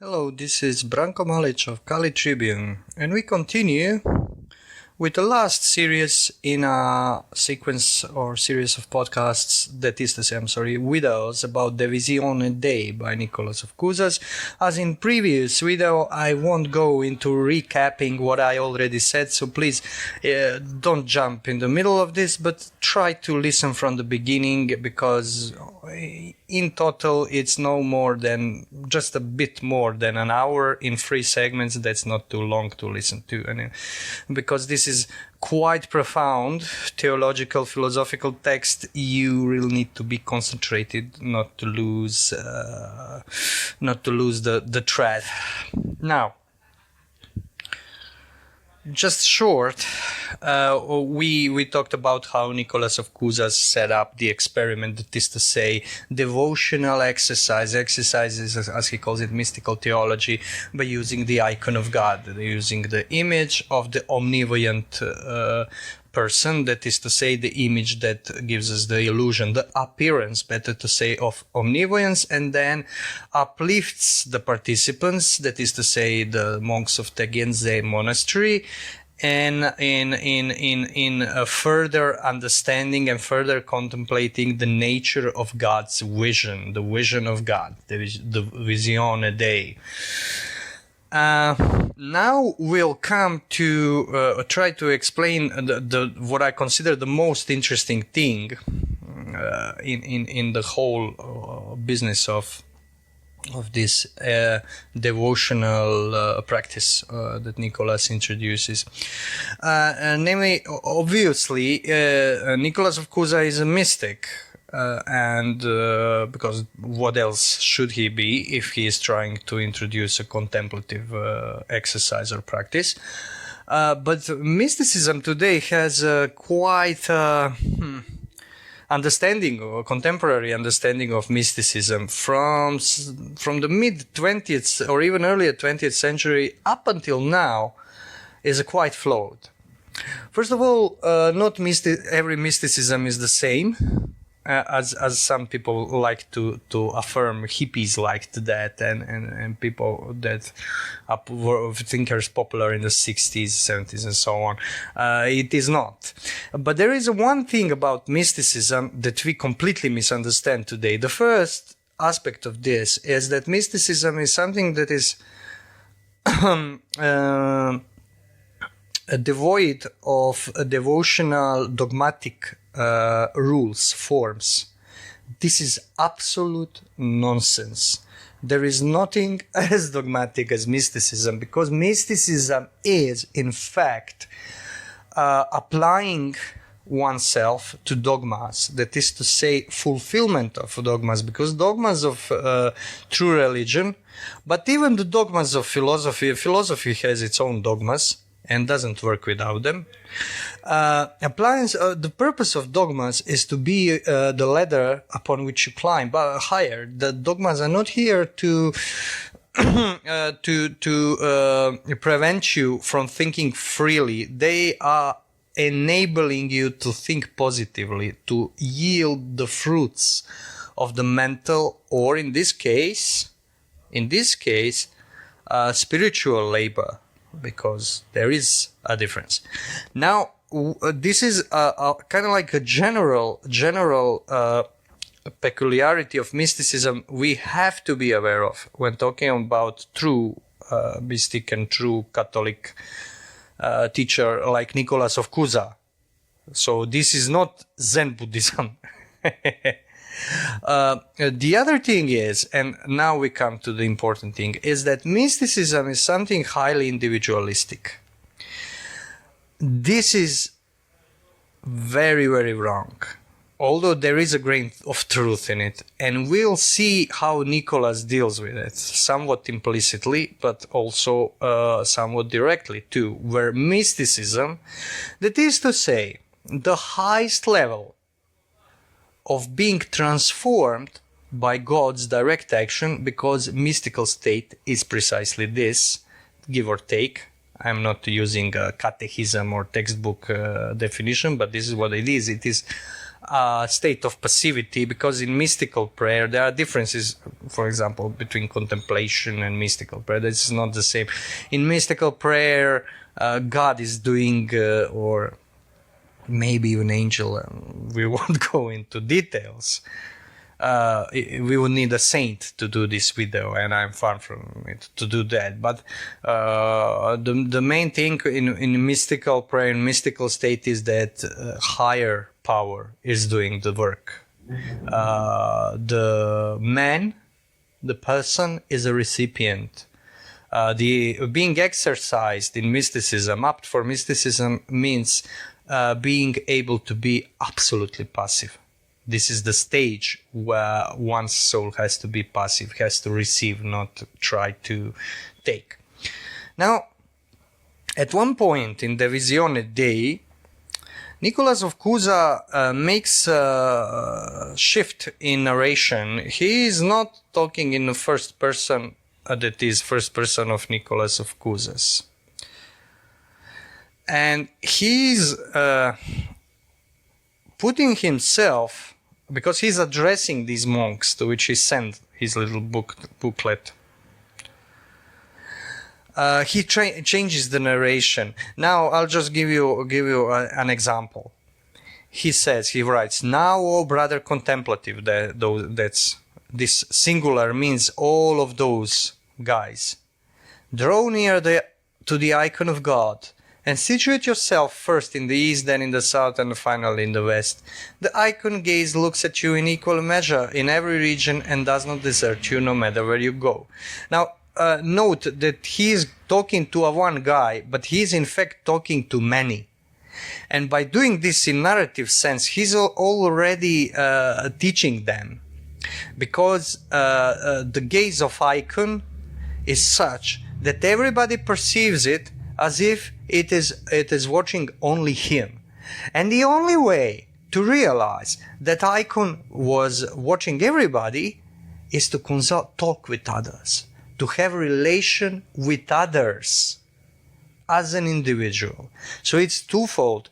Hello, this is Branko Malic of Kali Tribune, and we continue with the last series in a sequence or series of podcasts, that is to say, videos about the Visione Dei by Nicholas of Cusa. As in previous video, I won't go into recapping what I already said, so please don't jump in the middle of this, but try to listen from the beginning, because in total it's no more than just a bit more than an hour in 3 segments. That's not too long to listen to, and because this is quite profound theological philosophical text, you really need to be concentrated not to lose the thread. Now, just short, we talked about how Nicholas of Cusa set up the experiment, that is to say, devotional exercises, as he calls it, mystical theology, by using the icon of God, using the image of the omnipotent person, that is to say, the image that gives us the illusion, the appearance, better to say, of omnipotence, and then uplifts the participants, that is to say, the monks of Tegenze monastery, and in a further understanding and further contemplating the nature of God's vision, the vision of God, the Visione Dei. Now we'll come to try to explain what I consider the most interesting thing in the whole business of this devotional practice that Nicholas introduces. Namely, obviously, Nicholas of Cusa is a mystic. And because what else should he be if he is trying to introduce a contemplative exercise or practice? But mysticism today has quite understanding, or contemporary understanding of mysticism from the mid-20th or even earlier 20th century up until now is quite flawed. First of all, not every mysticism is the same. As some people like to affirm, hippies liked that, and people that were thinkers popular in the 60s, 70s, and so on. It is not. But there is one thing about mysticism that we completely misunderstand today. The first aspect of this is that mysticism is something that is devoid of devotional dogmatic rules, forms. This is absolute nonsense. There is nothing as dogmatic as mysticism, because mysticism is, in fact, applying oneself to dogmas, that is to say, fulfillment of dogmas, because dogmas of true religion, but even the dogmas of philosophy has its own dogmas and doesn't work without them. The purpose of dogmas is to be the ladder upon which you climb higher. The dogmas are not here to prevent you from thinking freely. They are enabling you to think positively, to yield the fruits of the mental, or in this case, spiritual labor, because there is a difference. Now, this is a kind of like a general peculiarity of mysticism we have to be aware of when talking about true mystic and true Catholic teacher like Nicholas of Cusa. So this is not Zen Buddhism. The other thing is, and now we come to the important thing, is that mysticism is something highly individualistic. This is very, very wrong, although there is a grain of truth in it, and we'll see how Nicholas deals with it, somewhat implicitly, but also somewhat directly too, where mysticism, that is to say, the highest level of being transformed by God's direct action, because mystical state is precisely this, give or take. I'm not using a catechism or textbook definition, but this is what it is. It is state of passivity, because in mystical prayer there are differences, for example, between contemplation and mystical prayer. This is not the same. In mystical prayer, God is doing, or maybe an angel, we won't go into details. We would need a saint to do this video, and I'm far from it to do that. But the main thing in mystical prayer, in mystical state, is that higher power is doing the work. The person is a recipient. The being exercised in mysticism, apt for mysticism, means being able to be absolutely passive. This is the stage where one's soul has to be passive, has to receive, not try to take. Now, at one point in the Visione Dei, Nicholas of Cusa makes a shift in narration. He is not talking in the first person, that is first person of Nicholas of Cusas. And he's putting himself, because he's addressing these monks to which he sent his little booklet. He changes the narration. Now I'll just give you an example. He writes, "Now, O brother contemplative," that's this singular means all of those guys, "draw near to the icon of God, and situate yourself first in the east, then in the south, and finally in the west. The icon gaze looks at you in equal measure in every region and does not desert you no matter where you go." Now, note that he is talking to one guy, but he is in fact talking to many. And by doing this in narrative sense, he's already teaching them. Because the gaze of icon is such that everybody perceives it as if it is watching only him. And the only way to realize that icon was watching everybody is to talk with others, to have relation with others as an individual. So it's twofold.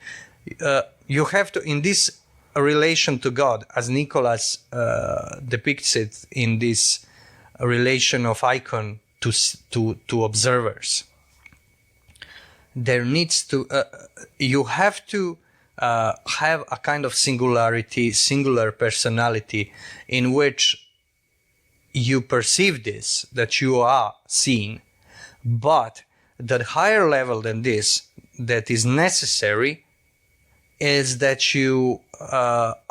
You have to, in this relation to God, as Nicholas depicts it in this relation of icon to observers, there needs to you have to have a kind of singularity, singular personality, in which you perceive this, that you are seen, but the higher level than this that is necessary is that you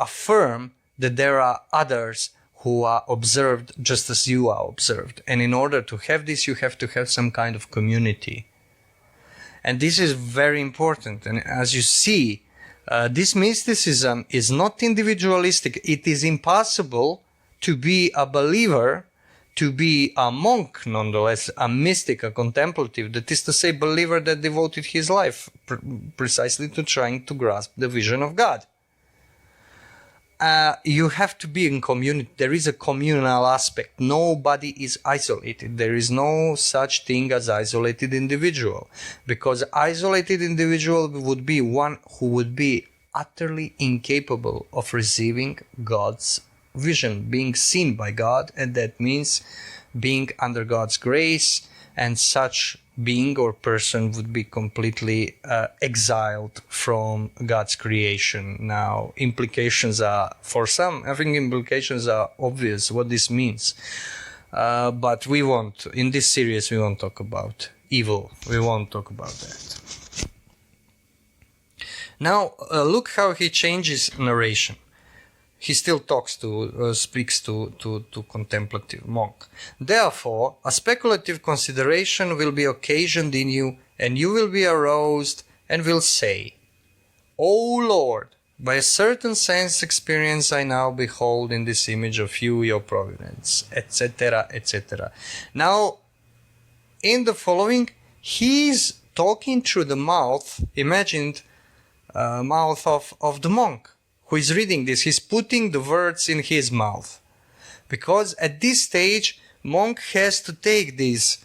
affirm that there are others who are observed just as you are observed. And in order to have this, you have to have some kind of community. And this is very important. And as you see, this mysticism is not individualistic. It is impossible to be a believer, to be a monk, nonetheless, a mystic, a contemplative, that is to say, believer that devoted his life precisely to trying to grasp the vision of God. You have to be in community. There is a communal aspect. Nobody is isolated. There is no such thing as isolated individual, because isolated individual would be one who would be utterly incapable of receiving God's vision, being seen by God, and that means being under God's grace, and such being or person would be completely exiled from God's creation. Now, implications are, for some, I think implications are obvious what this means. But we won't, in this series, we won't talk about evil. We won't talk about that. Now, look how he changes narration. He still speaks to contemplative monk. "Therefore, a speculative consideration will be occasioned in you, and you will be aroused and will say, 'O Lord, by a certain sense experience I now behold in this image of you your providence,' etc., etc." Now, in the following, he's talking through the mouth, imagined mouth of the monk who is reading this. He's putting the words in his mouth, because at this stage monk has to take these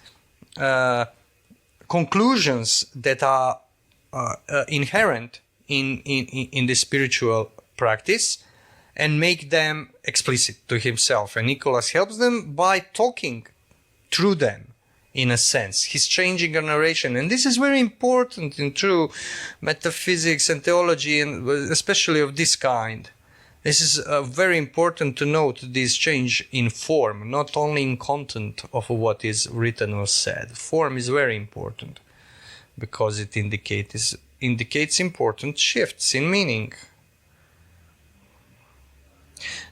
conclusions that are inherent in the spiritual practice and make them explicit to himself. And Nicholas helps them by talking through them, in a sense. He's changing a narration. And this is very important in true metaphysics and theology, and especially of this kind. This is very important to note, this change in form, not only in content of what is written or said. Form is very important because it indicates important shifts in meaning.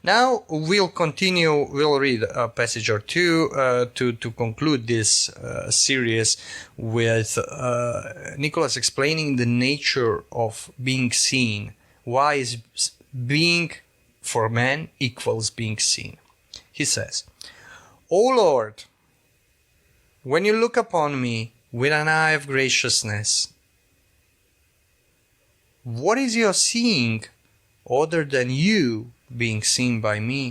Now we'll continue, we'll read a passage or two to conclude this series with Nicholas explaining the nature of being seen. Why is being for man equals being seen? He says, "O Lord, when you look upon me with an eye of graciousness, what is your seeing other than you being seen by me?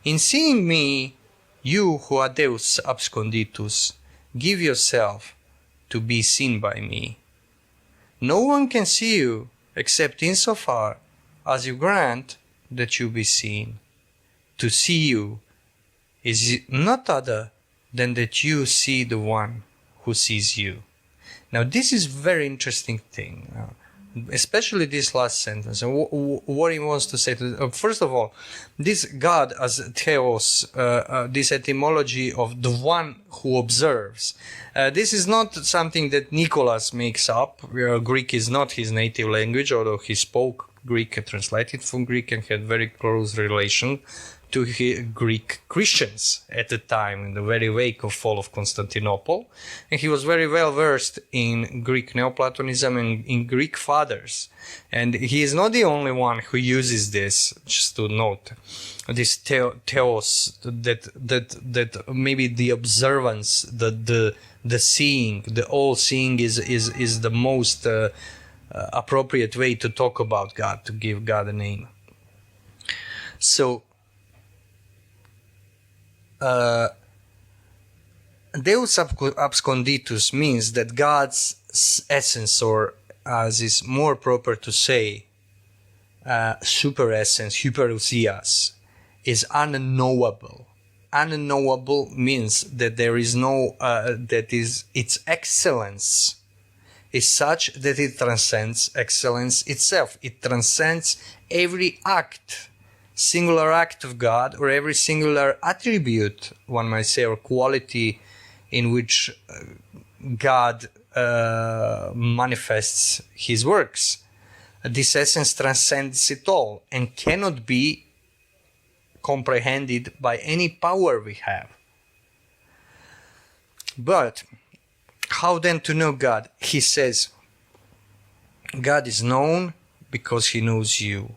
In seeing me, you who are Deus absconditus, give yourself to be seen by me. No one can see you except insofar as you grant that you be seen. To see you is not other than that you see the one who sees you." Now this is very interesting thing. Especially this last sentence, and what he wants to say. First of all, this God as theos, this etymology of the one who observes, this is not something that Nicholas makes up. Greek is not his native language, although he spoke Greek and translated from Greek and had very close relation to Greek Christians at the time, in the very wake of fall of Constantinople. And he was very well versed in Greek Neoplatonism and in Greek fathers. And he is not the only one who uses this, just to note, this theos, that maybe the observance, the seeing, the all-seeing is the most appropriate way to talk about God, to give God a name. So, Deus absconditus means that God's essence, or as is more proper to say, super essence, hyperousias, is unknowable. Unknowable means that there is no, its excellence is such that it transcends excellence itself. It transcends every singular act of God, or every singular attribute, one might say, or quality in which God manifests his works. This essence transcends it all and cannot be comprehended by any power we have. But how then to know God? He says, God is known because he knows you.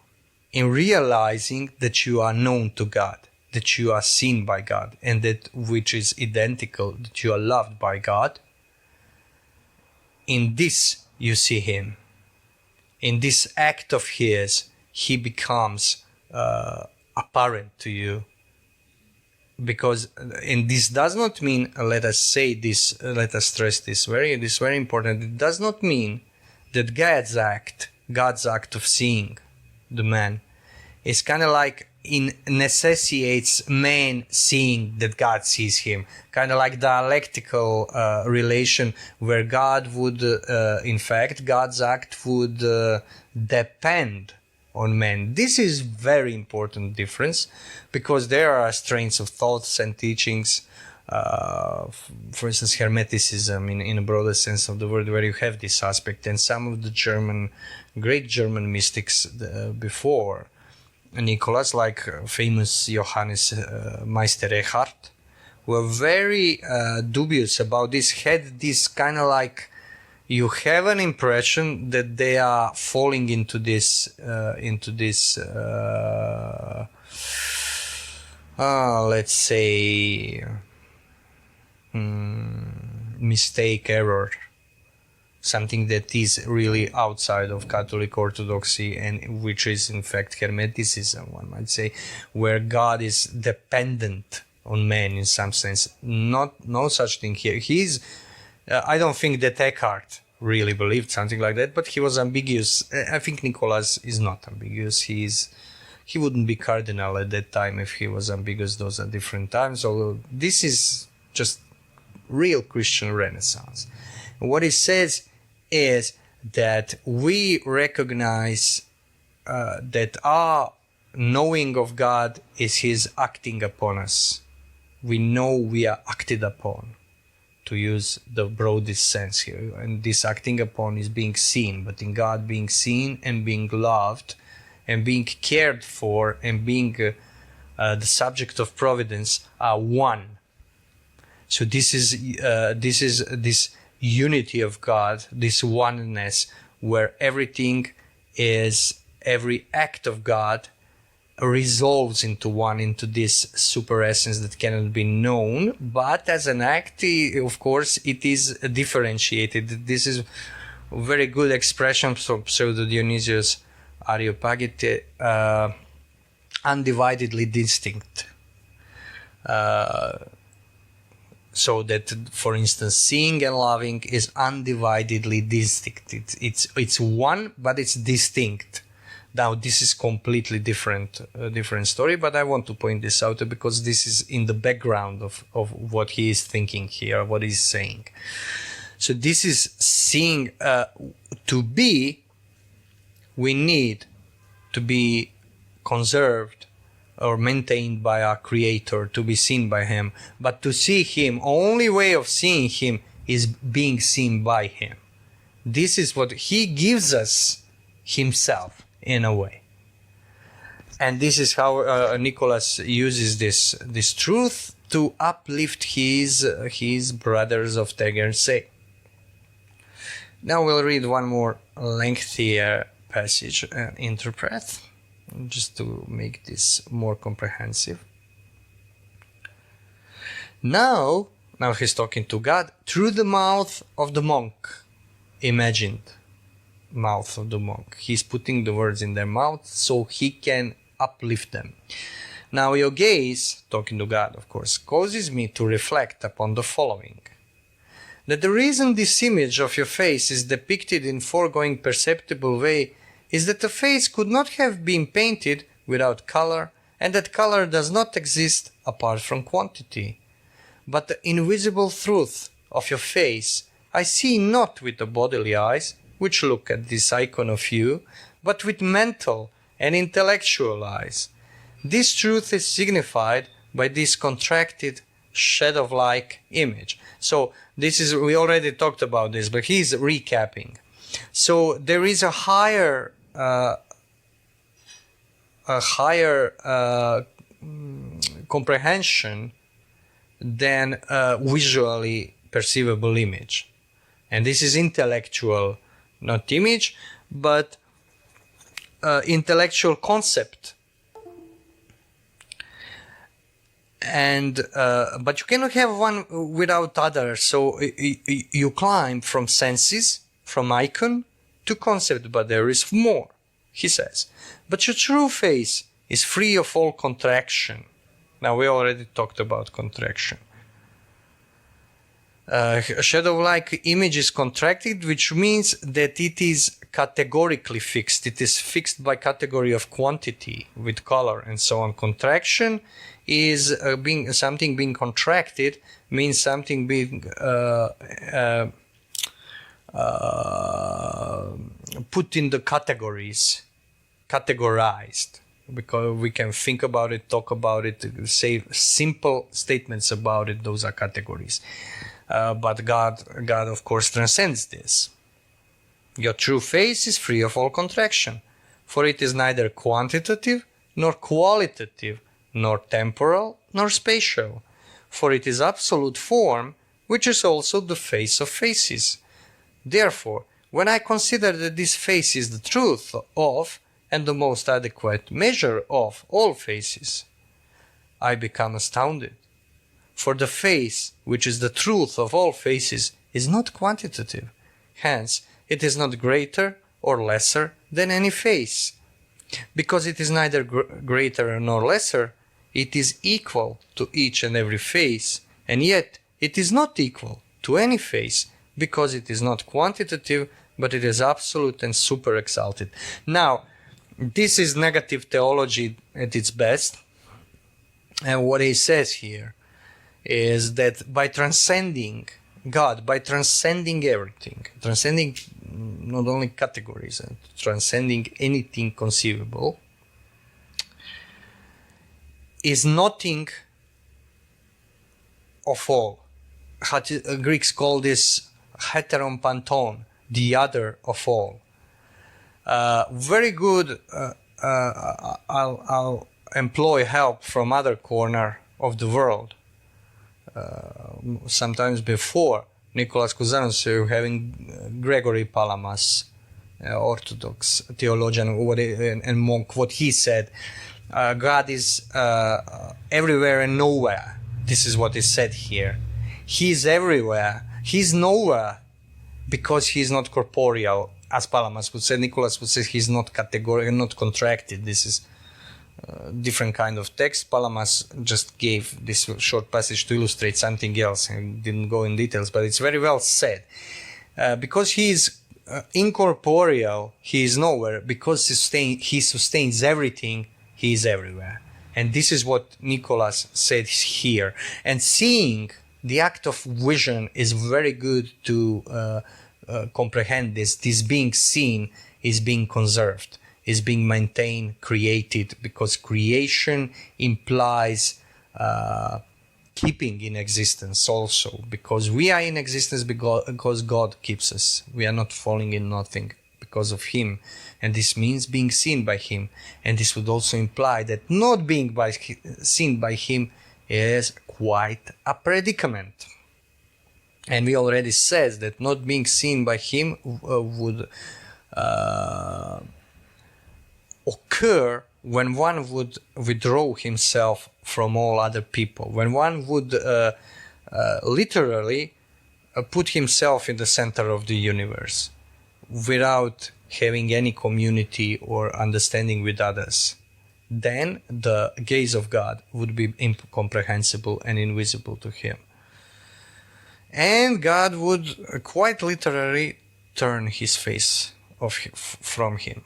In realizing that you are known to God, that you are seen by God, and that which is identical, that you are loved by God, in this you see him. In this act of his, he becomes apparent to you. Because, and this does not mean, let us say this, let us stress this, very important, it does not mean that God's act of seeing the man is kind of like necessitates man seeing that God sees him, kind of like dialectical relation where God would, in fact, God's act would depend on man. This is very important difference, because there are strains of thoughts and teachings, for instance, Hermeticism in a broader sense of the word, where you have this aspect, and some of the great German mystics before Nicholas, like famous Johannes Meister Eckhart, were very dubious about this, had this kind of like, you have an impression that they are falling into this let's say mistake, error, something that is really outside of Catholic Orthodoxy, and which is in fact Hermeticism, one might say, where God is dependent on man in some sense. No such thing here. I don't think that Eckhart really believed something like that, but he was ambiguous. I think Nicholas is not ambiguous. He wouldn't be cardinal at that time if he was ambiguous. Those are different times. So this is just real Christian Renaissance. What it says is that we recognize that our knowing of God is His acting upon us. We know we are acted upon, to use the broadest sense here. And this acting upon is being seen, but in God being seen and being loved and being cared for and being the subject of providence are one. So this is this unity of God, this oneness, where every act of God resolves into one, into this super essence that cannot be known, but as an act, of course, it is differentiated. This is a very good expression from Pseudo Dionysius Areopagite, undividedly distinct. So that, for instance, seeing and loving is undividedly distinct. It's one, but it's distinct. Now, this is completely different story, but I want to point this out because this is in the background of what he is thinking here, what he's saying. So this is seeing to be, we need to be conserved or maintained by our Creator, to be seen by Him. But to see Him, only way of seeing Him is being seen by Him. This is what He gives us Himself, in a way. And this is how Nicholas uses this truth to uplift his brothers of Tegernsee. Now we'll read one more lengthier passage and interpret, just to make this more comprehensive. Now he's talking to God through the mouth of the monk, imagined mouth of the monk. He's putting the words in their mouth so he can uplift them. Now your gaze, talking to God of course, causes me to reflect upon the following. That the reason this image of your face is depicted in foregoing perceptible way is that the face could not have been painted without color, and that color does not exist apart from quantity. But the invisible truth of your face I see not with the bodily eyes, which look at this icon of you, but with mental and intellectual eyes. This truth is signified by this contracted shadow-like image. So we already talked about this, but he's recapping. So there is a higher comprehension than a visually perceivable image. And this is intellectual, not image, but intellectual concept. And but you cannot have one without other. So you climb from senses, from icon to concept, but there is more, he says. But your true face is free of all contraction. Now we already talked about contraction. A shadow-like image is contracted, which means that it is categorically fixed. It is fixed by category of quantity with color and so on. Contraction is something being contracted, means something being put in the categories, categorized, because we can think about it, talk about it, say simple statements about it. Those are categories. But God of course transcends this. Your true face is free of all contraction, for it is neither quantitative nor qualitative, nor temporal nor spatial, for it is absolute form, which is also the face of faces. Therefore, when I consider that this face is the truth of and the most adequate measure of all faces, I become astounded. For the face, which is the truth of all faces, is not quantitative. Hence, it is not greater or lesser than any face. Because it is neither greater nor lesser, it is equal to each and every face, and yet it is not equal to any face, because it is not quantitative, but it is absolute and super exalted. Now, this is negative theology at its best. And what he says here is that by transcending God, by transcending everything, transcending not only categories, and transcending anything conceivable, is nothing of all. Greeks call this heteron panton, the other of all. Very good. I'll employ help from other corner of the world. Sometimes before Nicholas Cusanus, having Gregory Palamas, Orthodox theologian and monk, what he said, God is everywhere and nowhere. This is what is said here. He is everywhere. He's nowhere because he's not corporeal, as Palamas would say. Nicholas would say he's not categorical, not contracted. This is different kind of text. Palamas just gave this short passage to illustrate something else and didn't go in details, but it's very well said. Because he is incorporeal, he is nowhere. Because he sustains everything, he is everywhere. And this is what Nicholas said here. And seeing, the act of vision is very good to comprehend this. This being seen is being conserved, is being maintained, created, because creation implies keeping in existence also, because we are in existence because God keeps us. We are not falling in nothing because of Him, and this means being seen by Him. And this would also imply that not being seen by Him is quite a predicament. And we already said that not being seen by Him would occur when one would withdraw himself from all other people, when one would literally put himself in the center of the universe without having any community or understanding with others. Then the gaze of God would be incomprehensible and invisible to him. And God would quite literally turn his face from him.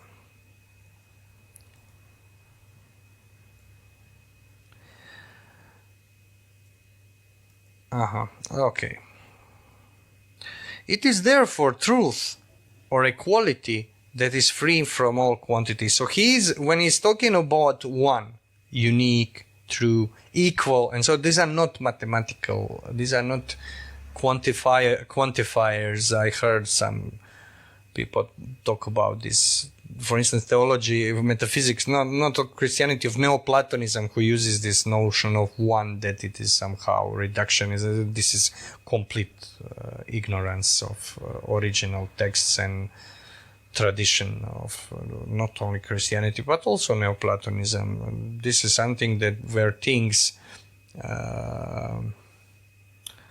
Okay. It is therefore truth or equality that is free from all quantity. So when he's talking about one, unique, true, equal, and so these are not mathematical, these are not quantifiers. I heard some people talk about this. For instance, theology, metaphysics, not Christianity, of Neoplatonism, who uses this notion of one, that it is somehow reductionism. This is complete ignorance of original texts and tradition of not only Christianity but also Neoplatonism. This is something where things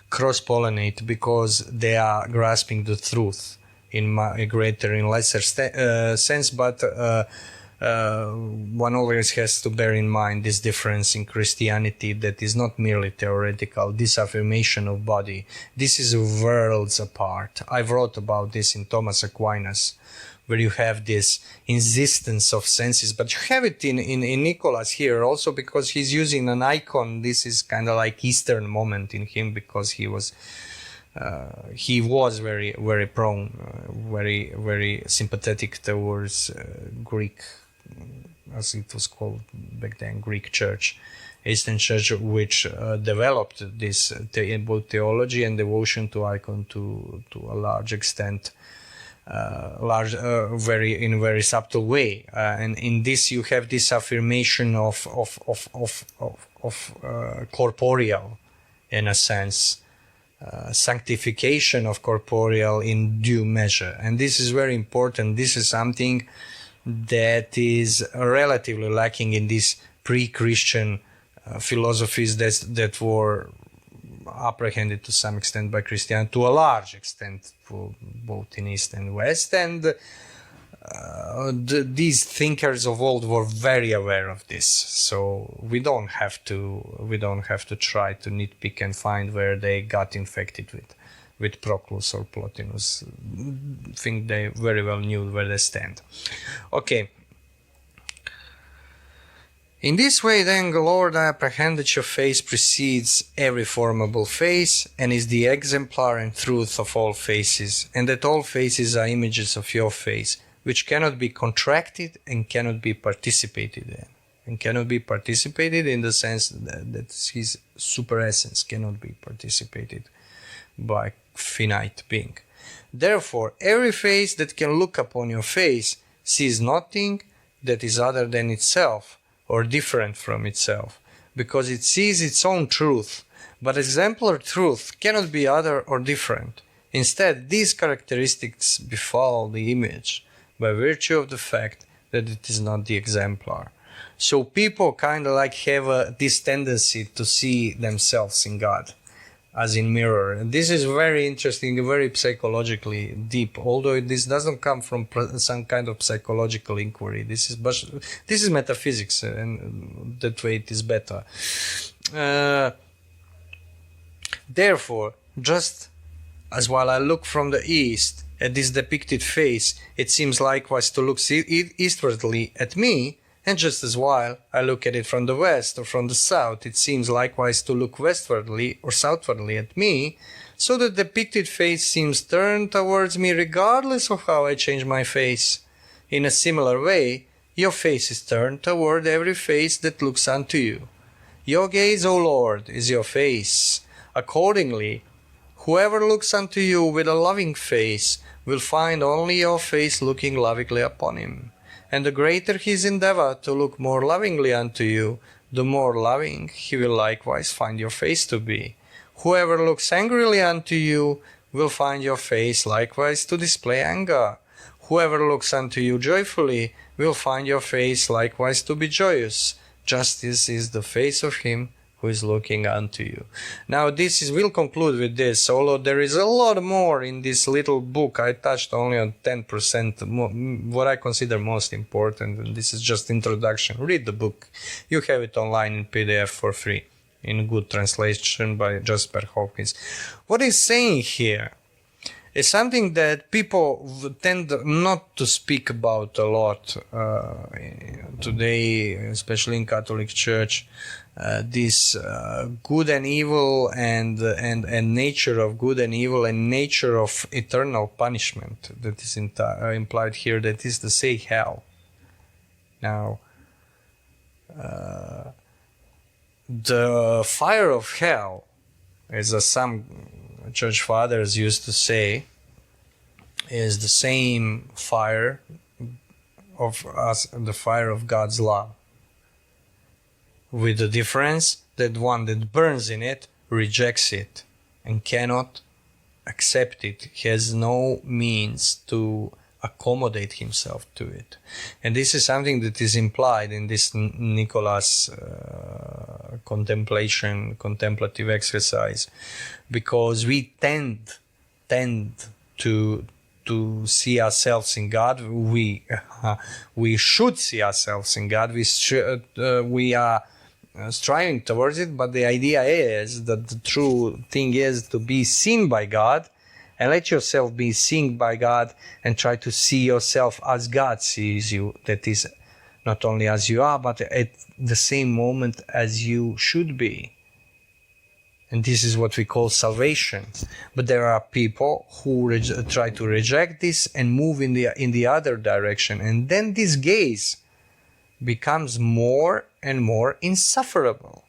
cross-pollinate because they are grasping the truth in a greater, in lesser sense, but one always has to bear in mind this difference in Christianity that is not merely theoretical, this affirmation of body. This is worlds apart. I wrote about this in Thomas Aquinas, where you have this insistence of senses, but you have it in Nicholas here also, because he's using an icon. This is kind of like Eastern moment in him, because he was very, very prone, very sympathetic towards Greek, as it was called back then, Greek Church, Eastern Church, which developed this both theology and devotion to icon to a large extent, in a very subtle way. And in this you have this affirmation of corporeal, in a sense. Sanctification of corporeal in due measure, and this is very important. This is something that is relatively lacking in these pre-Christian philosophies that were apprehended to some extent by Christianity, to a large extent, both in East and West. And these thinkers of old were very aware of this, so we don't have to try to nitpick and find where they got infected with Proclus or Plotinus. I think they very well knew where they stand. Okay. In this way, then, Lord, I apprehend that your face precedes every formable face, and is the exemplar and truth of all faces, and that all faces are images of your face, which cannot be contracted and cannot be participated in. And cannot be participated in the sense that his super essence cannot be participated by finite being. Therefore, every face that can look upon your face sees nothing that is other than itself, or different from itself, because it sees its own truth, but exemplar truth cannot be other or different. Instead, these characteristics befall the image by virtue of the fact that it is not the exemplar. So people kind of like have this tendency to see themselves in God, as in mirror. And this is very interesting, very psychologically deep, although this doesn't come from some kind of psychological inquiry. This is metaphysics, and that way it is better. Therefore, just as while I look from the east at this depicted face, it seems likewise to look eastwardly at me, and just as while I look at it from the west or from the south, it seems likewise to look westwardly or southwardly at me, so the depicted face seems turned towards me regardless of how I change my face. In a similar way, your face is turned toward every face that looks unto you. Your gaze, O Lord, is your face. Accordingly, whoever looks unto you with a loving face will find only your face looking lovingly upon him. And the greater his endeavor to look more lovingly unto you, the more loving he will likewise find your face to be. Whoever looks angrily unto you will find your face likewise to display anger. Whoever looks unto you joyfully will find your face likewise to be joyous. Justice is the face of him who is looking unto you. Now we'll conclude with this, although there is a lot more in this little book. I touched only on 10%, what I consider most important, and this is just introduction. Read the book. You have it online in PDF for free, in good translation by Jasper Hawkins. What he's saying here is something that people tend not to speak about a lot today, especially in Catholic Church. This good and evil and nature of good and evil and nature of eternal punishment that is implied here, that is to say hell. Now, the fire of hell, as some church fathers used to say, is the same fire of us, the fire of God's love, with the difference that one that burns in it rejects it and cannot accept it. He has no means to accommodate himself to it. And this is something that is implied in this Nicholas contemplative exercise, because we tend to see ourselves in God. We should see ourselves in God. We are striving towards it, but the idea is that the true thing is to be seen by God, and let yourself be seen by God, and try to see yourself as God sees you. That is, not only as you are, but at the same moment as you should be. And this is what we call salvation. But there are people who try to reject this and move in the other direction. And then this gaze becomes more and more insufferable.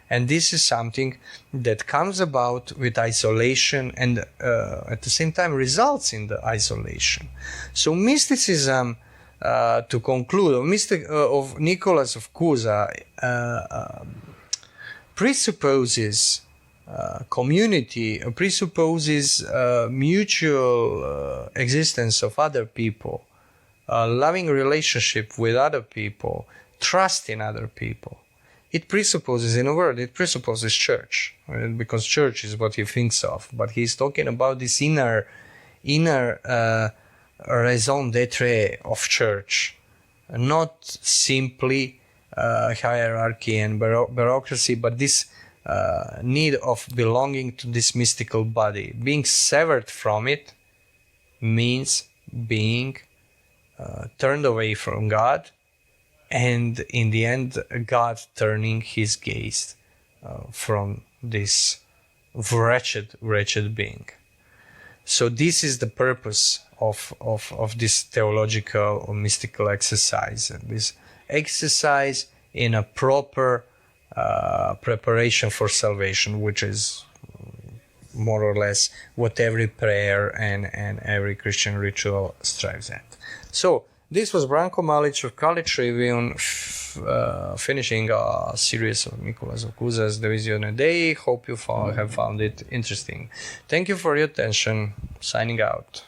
And this is something that comes about with isolation and at the same time results in the isolation. So mysticism, to conclude, of Nicholas of Cusa, presupposes community, presupposes mutual existence of other people, loving relationship with other people, trust in other people. It presupposes, in a word, it presupposes church, because church is what he thinks of. But he's talking about this inner raison d'être of church, not simply hierarchy and bureaucracy, but this need of belonging to this mystical body. Being severed from it means being turned away from God, and in the end, God turning his gaze from this wretched being. So this is the purpose of this theological or mystical exercise. This exercise in a proper preparation for salvation, which is more or less what every prayer and every Christian ritual strives at. So this was Branko Malic of College Tribune, finishing a series of Mykolas of Cusa's Visione Dei. Hope you have found it interesting. Thank you for your attention. Signing out.